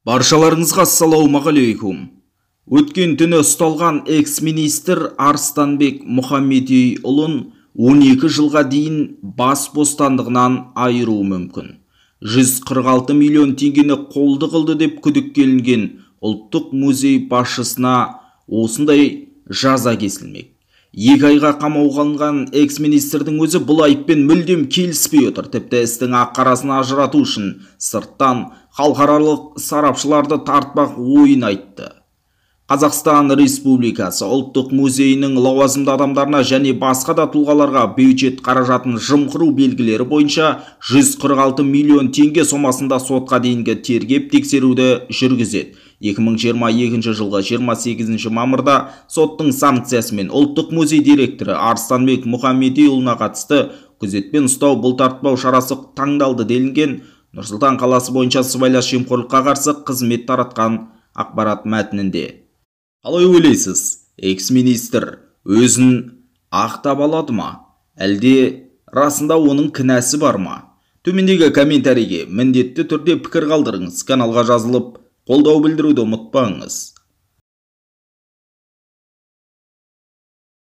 Баршаларыңызға ассалаумағалейкум. Өткен түні ұсталған экс-министр Арыстанбек Мұхамедиұлын 12 жылға дейін бас бостандығынан айыру мүмкін. 146 миллион теңгені қолды қылды деп күдіктелінген ұлттық музей басшысына осындай жаза кесілмек. 2 айға қамауға алынған экс-министрдің өзі бұл айыппен мүлдем келіспей отыр. Тіпті істің ақ-қарасын ажырату үшін сырттан халықаралық сарапшыларды тартпақ ойын айтты. Қазақстан Республикасы ұлттық музейінің лауазымды адамдарына және басқа да тұлғаларға бюджет қаражатын жымқыру белгілері бойынша 146 миллион теңге сомасында сотқа дейінгі тергеп тексеруді жүргізеді. 2022 жылғы 28 мамырда соттың санкциясымен ұлттық музей директоры Арыстанбек Мұхамедиұлына қатысты күзетпен ұстау бұлтартпау шарасы таңдалды делінген Нұр-Сұлтан қаласы бойынша сыбайлас жемқорлыққа қарсы қызмет таратқан ақпарат мәтінінде. Қалай ойлайсыз, экс-министр өзін ақтап алады ма? Әлде расында оның кінәсі бар ма? Төмендегі комментарийге міндетті түрде пікір қалдырыңыз. Каналға жазылып, қолдау білдіруді ұмытпаңыз.